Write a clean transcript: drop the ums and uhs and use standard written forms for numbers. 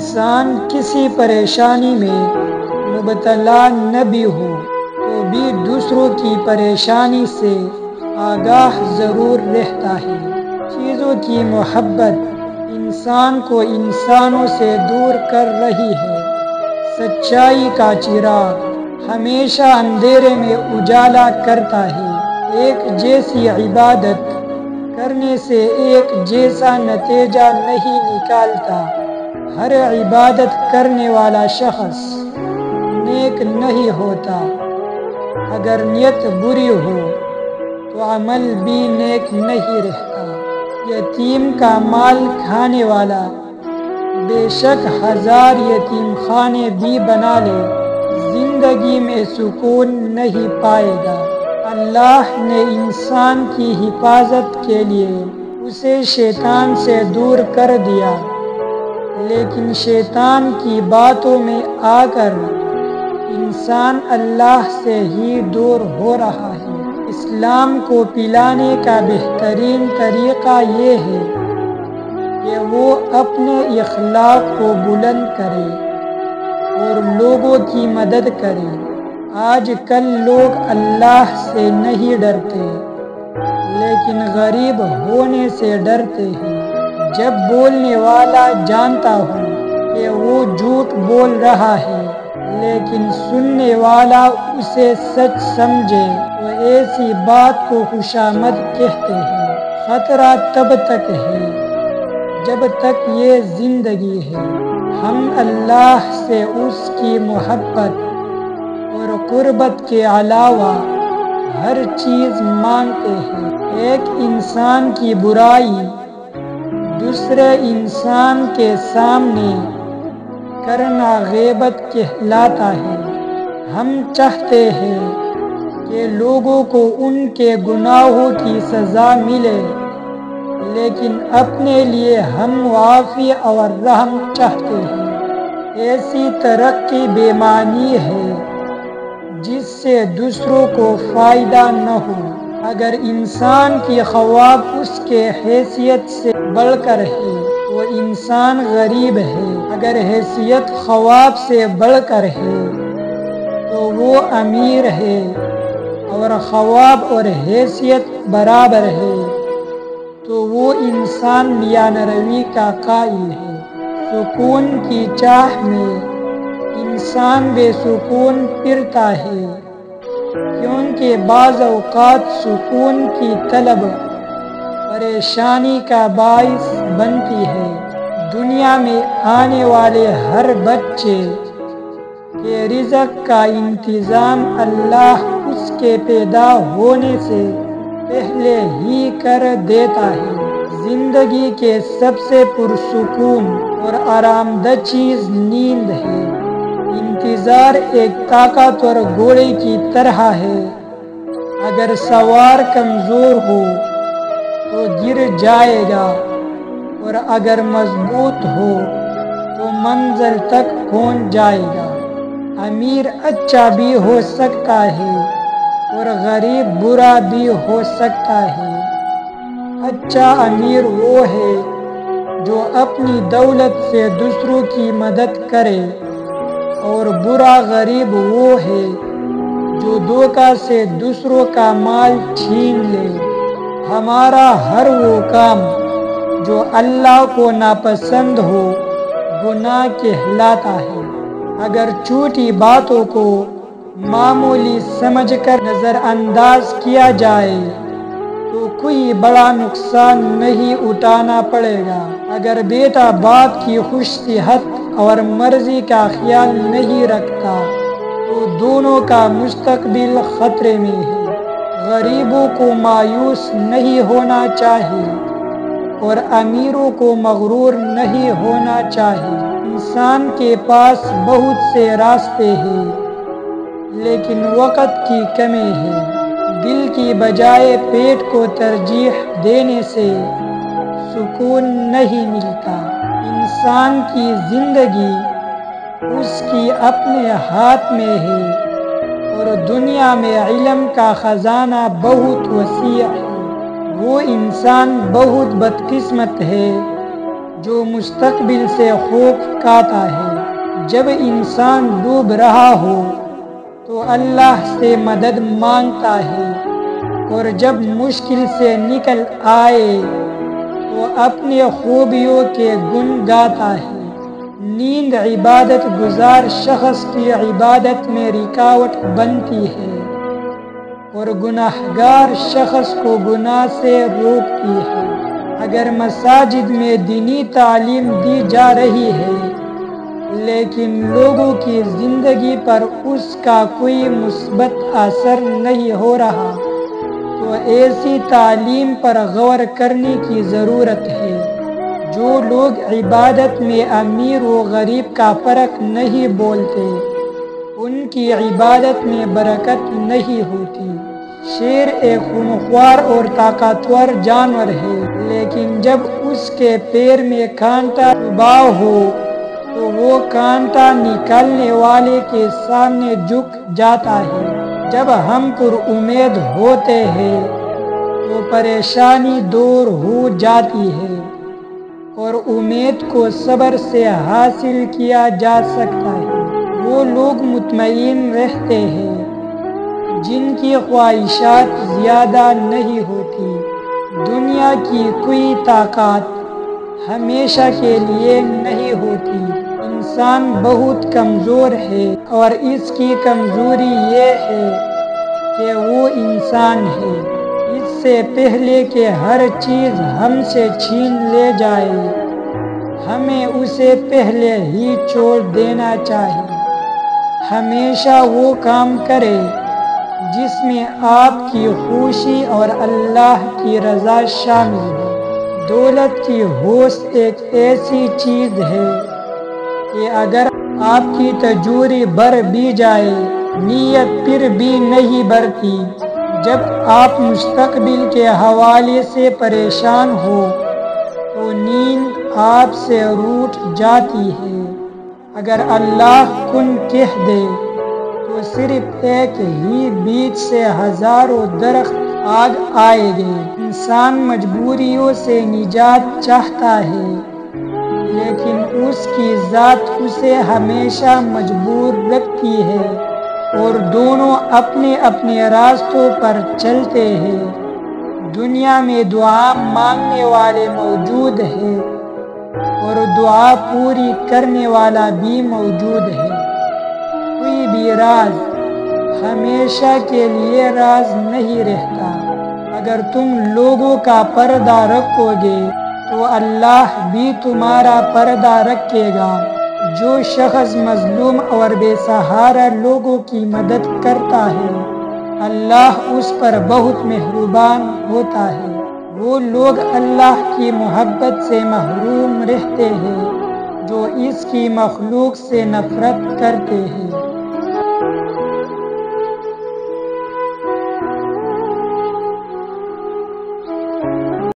انسان کسی پریشانی میں مبتلا نہ بھی ہو تو بھی دوسروں کی پریشانی سے آگاہ ضرور رہتا ہے۔ چیزوں کی محبت انسان کو انسانوں سے دور کر رہی ہے۔ سچائی کا چراغ ہمیشہ اندھیرے میں اجالا کرتا ہے۔ ایک جیسی عبادت کرنے سے ایک جیسا نتیجہ نہیں نکالتا۔ ہر عبادت کرنے والا شخص نیک نہیں ہوتا۔ اگر نیت بری ہو تو عمل بھی نیک نہیں رہتا۔ یتیم کا مال کھانے والا بے شک 1000 یتیم خانے بھی بنا لے، زندگی میں سکون نہیں پائے گا۔ اللہ نے انسان کی حفاظت کے لیے اسے شیطان سے دور کر دیا، لیکن شیطان کی باتوں میں آ کر انسان اللہ سے ہی دور ہو رہا ہے۔ اسلام کو پلانے کا بہترین طریقہ یہ ہے کہ وہ اپنے اخلاق کو بلند کرے اور لوگوں کی مدد کرے۔ آج کل لوگ اللہ سے نہیں ڈرتے، لیکن غریب ہونے سے ڈرتے ہیں۔ جب بولنے والا جانتا ہو کہ وہ جھوٹ بول رہا ہے، لیکن سننے والا اسے سچ سمجھے تو ایسی بات کو خوشامد کہتے ہیں۔ خطرہ تب تک ہے جب تک یہ زندگی ہے۔ ہم اللہ سے اس کی محبت اور قربت کے علاوہ ہر چیز مانگتے ہیں۔ ایک انسان کی برائی دوسرے انسان کے سامنے کرنا غیبت کہلاتا ہے۔ ہم چاہتے ہیں کہ لوگوں کو ان کے گناہوں کی سزا ملے، لیکن اپنے لیے ہم معافی اور رحم چاہتے ہیں۔ ایسی ترقی بے معنی ہے جس سے دوسروں کو فائدہ نہ ہو۔ اگر انسان کی خواب اس کے حیثیت سے بڑھ کر ہے تو انسان غریب ہے۔ اگر حیثیت خواب سے بڑھ کر ہے تو وہ امیر ہے، اور خواب اور حیثیت برابر ہے تو وہ انسان میانہ روی کا قائل ہے۔ سکون کی چاہ میں انسان بے سکون پھرتا ہے، کیونکہ بعض اوقات سکون کی طلب پریشانی کا باعث بنتی ہے۔ دنیا میں آنے والے ہر بچے کے رزق کا انتظام اللہ اس کے پیدا ہونے سے پہلے ہی کر دیتا ہے۔ زندگی کے سب سے پرسکون اور آرام دہ چیز نیند ہے۔ انتظار ایک طاقتور گھوڑے کی طرح ہے۔ اگر سوار کمزور ہو تو گر جائے گا، اور اگر مضبوط ہو تو منزل تک پہنچ جائے گا۔ امیر اچھا بھی ہو سکتا ہے اور غریب برا بھی ہو سکتا ہے۔ اچھا امیر وہ ہے جو اپنی دولت سے دوسروں کی مدد کرے، اور برا غریب وہ ہے جو دھوکہ سے دوسروں کا مال چھین لے۔ ہمارا ہر وہ کام جو اللہ کو ناپسند ہو گناہ کہلاتا ہے۔ اگر چھوٹی باتوں کو معمولی سمجھ کر نظر انداز کیا جائے تو کوئی بڑا نقصان نہیں اٹھانا پڑے گا۔ اگر بیٹا باپ کی خوش صحت اور مرضی کا خیال نہیں رکھتا تو دونوں کا مستقبل خطرے میں ہے۔ غریبوں کو مایوس نہیں ہونا چاہیے اور امیروں کو مغرور نہیں ہونا چاہیے۔ انسان کے پاس بہت سے راستے ہیں، لیکن وقت کی کمی ہے۔ دل کی بجائے پیٹ کو ترجیح دینے سے سکون نہیں ملتا۔ انسان کی زندگی اس کی اپنے ہاتھ میں ہے، اور دنیا میں علم کا خزانہ بہت وسیع ہے۔ وہ انسان بہت بدقسمت ہے جو مستقبل سے خوف کھاتا ہے۔ جب انسان ڈوب رہا ہو تو اللہ سے مدد مانگتا ہے، اور جب مشکل سے نکل آئے تو اپنے خوبیوں کے گن گاتا ہے۔ نیند عبادت گزار شخص کی عبادت میں رکاوٹ بنتی ہے اور گناہگار شخص کو گناہ سے روکتی ہے۔ اگر مساجد میں دینی تعلیم دی جا رہی ہے لیکن لوگوں کی زندگی پر اس کا کوئی مثبت اثر نہیں ہو رہا تو ایسی تعلیم پر غور کرنے کی ضرورت ہے۔ جو لوگ عبادت میں امیر و غریب کا فرق نہیں بولتے ان کی عبادت میں برکت نہیں ہوتی۔ شیر ایک خونخوار اور طاقتور جانور ہے، لیکن جب اس کے پیر میں کانٹا چبھا ہو تو وہ کانٹا نکالنے والے کے سامنے جھک جاتا ہے۔ جب ہم پر امید ہوتے ہیں تو پریشانی دور ہو جاتی ہے، اور امید کو صبر سے حاصل کیا جا سکتا ہے۔ وہ لوگ مطمئن رہتے ہیں جن کی خواہشات زیادہ نہیں ہوتی۔ دنیا کی کوئی طاقت ہمیشہ کے لیے نہیں ہوتی۔ انسان بہت کمزور ہے اور اس کی کمزوری یہ ہے کہ وہ انسان ہے۔ اس سے پہلے کہ ہر چیز ہم سے چھین لے جائے ہمیں اسے پہلے ہی چھوڑ دینا چاہیے۔ ہمیشہ وہ کام کرے جس میں آپ کی خوشی اور اللہ کی رضا شامل ہے۔ دولت کی ہوس ایک ایسی چیز ہے کہ اگر آپ کی تجوری بڑھ بھی جائے نیت پھر بھی نہیں بڑھتی۔ جب آپ مستقبل کے حوالے سے پریشان ہو تو نیند آپ سے روٹ جاتی ہے۔ اگر اللہ کن کہہ دے تو صرف ایک ہی بیج سے ہزاروں درخت آگ آئے گے۔ انسان مجبوریوں سے نجات چاہتا ہے لیکن اس کی ذات اسے ہمیشہ مجبور رکھتی ہے، اور دونوں اپنے اپنے راستوں پر چلتے ہیں۔ دنیا میں دعا مانگنے والے موجود ہیں اور دعا پوری کرنے والا بھی موجود ہے۔ کوئی بھی راز ہمیشہ کے لیے راز نہیں رہتا۔ اگر تم لوگوں کا پردہ رکھو گے تو اللہ بھی تمہارا پردہ رکھے گا۔ جو شخص مظلوم اور بے سہارا لوگوں کی مدد کرتا ہے اللہ اس پر بہت مہربان ہوتا ہے۔ وہ لوگ اللہ کی محبت سے محروم رہتے ہیں جو اس کی مخلوق سے نفرت کرتے ہیں۔